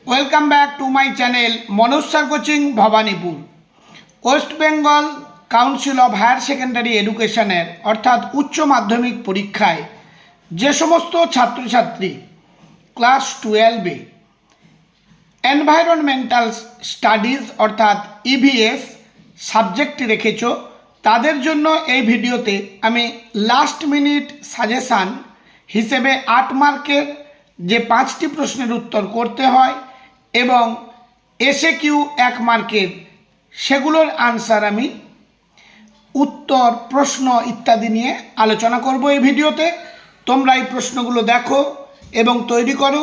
Welcome back to my channel Manoj sir coaching Bhawanipur. West Bengal Council of Higher Secondary एडुकेशनर अर्थात उच्च माध्यमिक परीक्षाय जे समस्त छात्र छात्री क्लास 12 एनवायरनमेंटल स्टाडिज अर्थात ईवीएस सब्जेक्ट रेखेছো तादेर जन्य এই ভিডিওতে আমি लास्ट मिनिट সাজেশন হিসেবে 8 মার্কের যে 5টি প্রশ্নের উত্তর করতে হয় এবং এসএকিউ 1 মার্কের সেগুলোর আনসার আমি उत्तर प्रश्न इत्यादि নিয়ে আলোচনা করব এই ভিডিওতে। তোমরা এই প্রশ্নগুলো দেখো এবং তৈরি করো।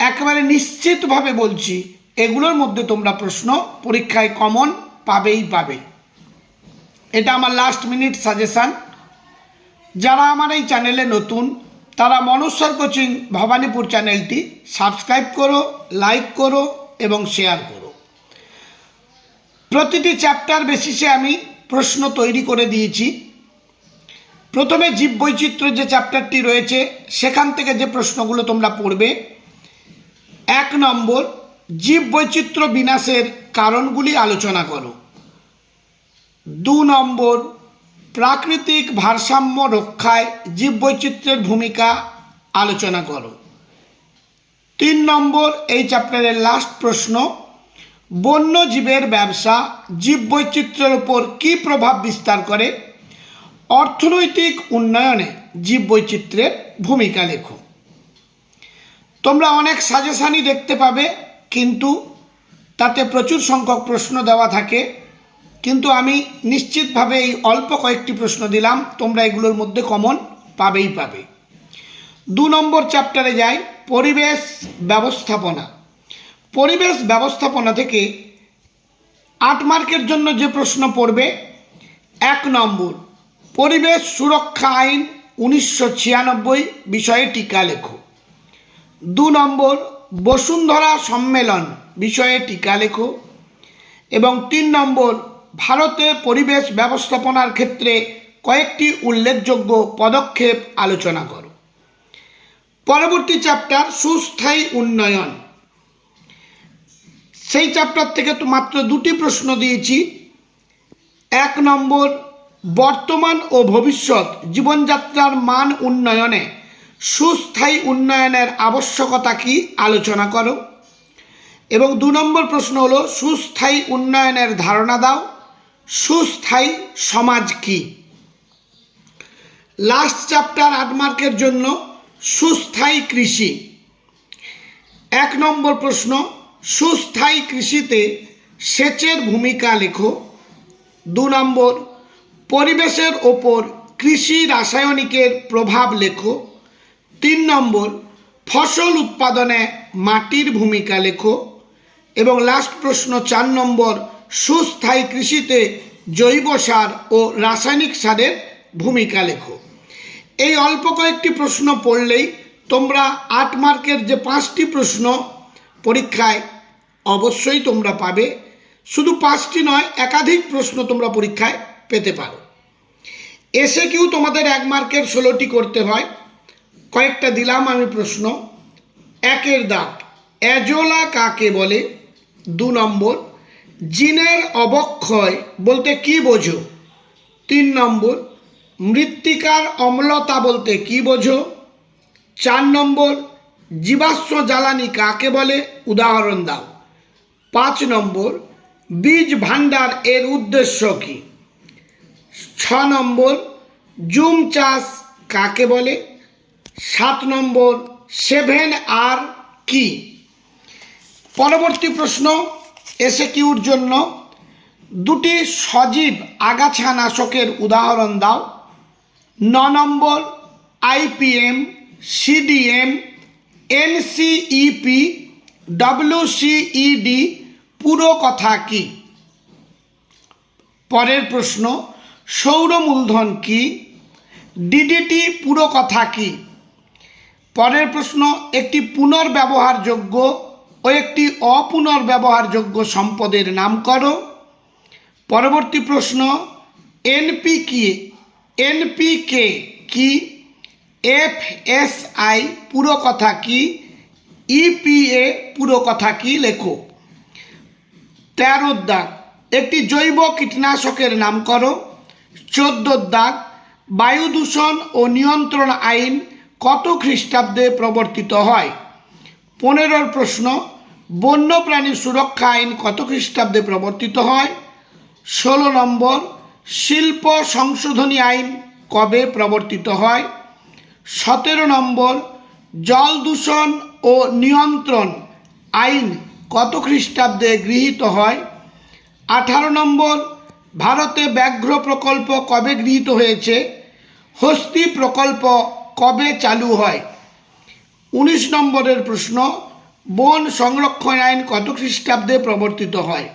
একেবারে নিশ্চিতভাবে বলছি এগুলোর মধ্যে তোমরা প্রশ্ন পরীক্ষায় কমন পাবেই পাবে। এটা আমার লাস্ট মিনিট সাজেশন। যারা আমার এই চ্যানেলে নতুন তারা मनोज सर कोचिंग भवानीपुर चैनलटी सबस्क्राइब करो, लाइक करो एवं शेयर करो। प्रतिटी चैप्टार बेसिसे आमी प्रश्न तैरी करे दिएछि। प्रथमे जीव वैचित्र्य जे चैप्टारटी रयेछे सेखान थेके जे प्रश्नगुलो तोमरा पढ़बे। 1 नम्बर जीव वैचित्र्य विनाशेर कारणगुली आलोचना करो। 2 नम्बर प्राकृतिक भारसाम्य रक्षाय जीव वैचित्र्येर भूमिका आलोचना करो। 3 नम्बर এই চ্যাপ্টারের लास्ट प्रश्न वन्य जीवेर व्यवसा जीव वैचित्र्येर उपर की प्रभाव विस्तार करे, अर्थनैतिक उन्नयने जीव वैचित्र्येर भूमिका लेखो। तोमरा अनेक साजेशनই देखते पाबे किन्तु ताते प्रचुर संख्यक प्रश्न देवा थाके किन्तु आमी निश्चित भावे अल्प कयेकटी प्रश्न दिलाम, तोमरा एगुलोर मध्य कमन पाबेई पाबे। 2 नम्बर चैप्टारे जाई परिवेश व्यवस्थापना। परिवेश व्यवस्थापना थेके 8 मार्केर जन्य जे प्रश्न पड़बे 1 नम्बर परिवेश सुरक्षा आईन 1996 विषये टीका लेखो। 2 नम्बर बसुंधरा सम्मेलन विषये टीका लेखो एवं 3 नम्बर भारते परिवेश व्यवस्थापनार क्षेत्रे कयेकटी उल्लेखयोग्य पदक्षेप आलोचना करो। परवर्ती चैप्टार सुस्थायी उन्नयन। सेई चैप्टार थेके तो मात्र 2टी प्रश्न दिएछि। 1 नम्बर बर्तमान और भविष्यत जीवनयात्रार मान उन्नयने सुस्थायी उन्नयनेर आवश्यकता की आलोचना करो एवं 2 नम्बर प्रश्न हलो सुस्थायी उन्नयनेर धारणा दाओ, सुस्थायी समाज की। लास्ट चैप्टार 8 मार्केर जन्य सुस्थायी कृषि। 1 नम्बर प्रश्न सुस्थायी कृषिते सेचेर भूमिका लेखो। 2 नम्बर परिवेशेर ओपर कृषि रासायनिकेर प्रभाव लेखो। 3 नम्बर फसल उत्पादने माटिर भूमिका लेखो एवं लास्ट प्रश्न 4 नम्बर सुस्थायी कृषिते जैव सार और रासायनिक सारेर भूमिका लेखो। এই অল্প কয়েকটি প্রশ্ন পড়লেই তোমরা 8 মার্কের যে 5টি প্রশ্ন পরীক্ষায় অবশ্যই তোমরা পাবে। শুধু 5টি নয় একাধিক প্রশ্ন তোমরা পরীক্ষায় পেতে পারো। এসএকিউ তোমাদের 1 মার্কের 16টি করতে হয়। কয়েকটা দিলাম আমি প্রশ্ন। 1 দাগ এজোলা কাকে বলে। 2 নম্বর জিনের অবক্ষয় বলতে কি বোঝো। 3 নম্বর মৃত্তিকার অম্লতা বলতে কি বোঝো। 4 নম্বর জীবাশ্ম জ্বালানি কাকে বলে উদাহরণ দাও। 5 নম্বর বীজ ভাণ্ডার এর উদ্দেশ্য কি। 6 নম্বর জুম চাষ কাকে বলে। 7 নম্বর 7R কি। পরবর্তী প্রশ্ন এসএকিউর জন্য 2টি সজীব আগাছা নাশকের উদাহরণ দাও। 9 নম্বর আইপিএম, সিডিএম, এনসিইপি, ডব্লিউসিইডি পুরো কথা কি। পরের প্রশ্ন সৌর মূলধন কি, ডিডিটি পুরো কথা কি। পরের প্রশ্ন একটি পুনর্ব্যবহারযোগ্য ও একটি অপুনর্ব্যবহারযোগ্য সম্পদের নাম করো। পরবর্তী প্রশ্ন এনপিকে কি, এফএসআই পুরো কথা কি, EPA পুরো কথা কি লেখো। 13 দাগ, একটি জৈব কীটনাশকের নাম করো। 14 দাগ, বায়ু দূষণ ও নিয়ন্ত্রণ আইন কত খ্রিস্টাব্দে প্রবর্তিত হয়। 15 প্রশ্ন, বন্যপ্রাণী সুরক্ষা আইন কত খ্রিস্টাব্দে প্রবর্তিত হয়। 16 নম্বর, শিল্প সংশোধনী আইন কবে প্রবর্তিত হয়। 17 নম্বর, জল দূষণ ও নিয়ন্ত্রণ আইন কত খ্রিস্টাব্দে গৃহীত হয়। 18 নম্বর, ভারতে ব্যাঘ্র প্রকল্প কবে গৃহীত হয়েছে। হস্তি প্রকল্প কবে চালু হয়। 19 নম্বরের প্রশ্ন, বন সংরক্ষণ আইন কত খ্রিস্টাব্দে প্রবর্তিত হয়।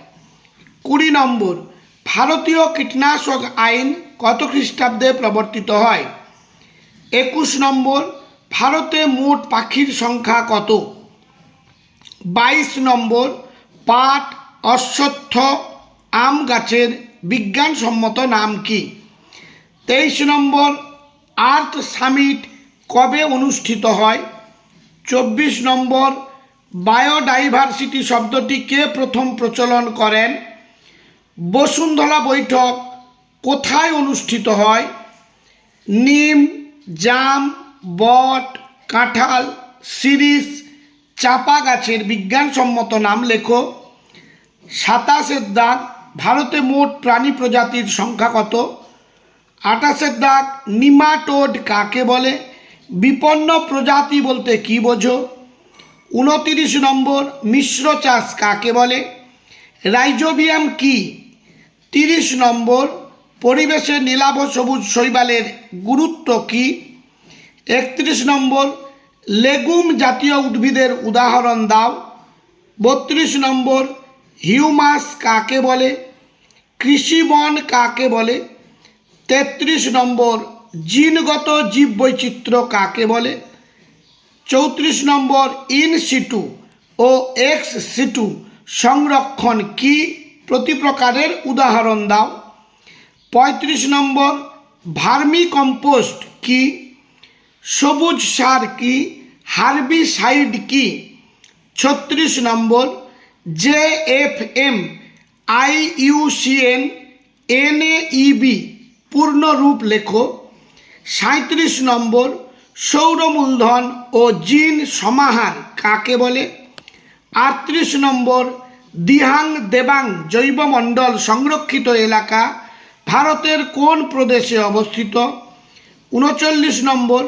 20 নম্বর, ভারতীয় কীটনাশক আইন কত খ্রিস্টাব্দে প্রবর্তিত হয়। 21 নম্বর, ভারতে মোট পাখির সংখ্যা কত। 22 নম্বর, পাট, অশ্বত্থ, আম গাছের বিজ্ঞানসম্মত নাম কি। 23 নম্বর, আর্থ সামিট কবে অনুষ্ঠিত হয়। 24 নম্বর, বায়োডাইভার্সিটি শব্দটি কে প্রথম প্রচলন করেন। বসুন্ধরা বৈঠক কোথায় অনুষ্ঠিত হয়। নিম, জাম, বট, কাঁঠাল, শিরীষ, চাপা গাছের বিজ্ঞানসম্মত নাম লেখো। 27 দাগ, ভারতে মোট প্রাণী প্রজাতির সংখ্যা কত। 28 দাগ, নিমাটোড কাকে বলে। বিপন্ন প্রজাতি বলতে কি বোঝো। 29 নম্বর, মিশ্র চাষ কাকে বলে। রাইজোবিয়াম কি। 30 নম্বর, পরিবেশে নীলাভ সবুজ শৈবালের গুরুত্ব কি। 31 নম্বর, লেগুম জাতীয় উদ্ভিদের উদাহরণ দাও। 32 নম্বর, হিউমাস কাকে বলে। কৃষিবন কাকে বলে। 33 নম্বর, জিনগত জীববৈচিত্র্য কাকে বলে। 34 নম্বর, ইন সিটু ও এক্স সিটু সংরক্ষণ কি, প্রতি প্রকারের উদাহরণ দাও। 35 নম্বর, ভার্মি কম্পোস্ট কি। সবুজ সার কি, হার্বিসাইড কি। 36 নম্বর, JFM IUCN NAEB পূর্ণ রূপ লেখো। 37 নম্বর, সৌর মূলধন ও জিন সমাহার কাকে বলে। 38 নম্বর, দিহাং দেবাং জৈবমণ্ডল সংরক্ষিত এলাকা ভারতের কোন প্রদেশে অবস্থিত। 39 নম্বর,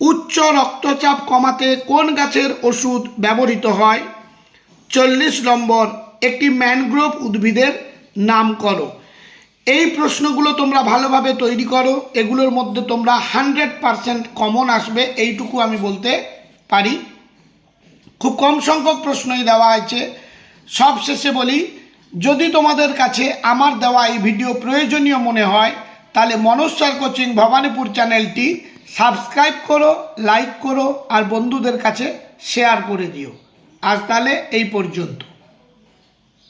উচ্চ রক্তচাপ কমাতে কোন গাছের ওষুধ ব্যবহৃত হয়। 40 নম্বর, একটি ম্যানগ্রোভ উদ্ভিদের নাম করো। এই প্রশ্নগুলো তোমরা ভালোভাবে তৈরি করো, এগুলোর মধ্যে তোমরা 100% কমন আসবে, এইটুকু আমি বলতে পারি। খুব কম সংখ্যক প্রশ্নই দেওয়া হয়েছে। সব শেষে বলি, যদি তোমাদের কাছে আমার দেওয়া এই ভিডিও প্রয়োজনীয় মনে হয় তাহলে মনোজ স্যার কোচিং ভবানীপুর চ্যানেলটি সাবস্ক্রাইব করো, লাইক করো আর বন্ধুদের কাছে শেয়ার করে দিও। আজ তাহলে এই পর্যন্ত।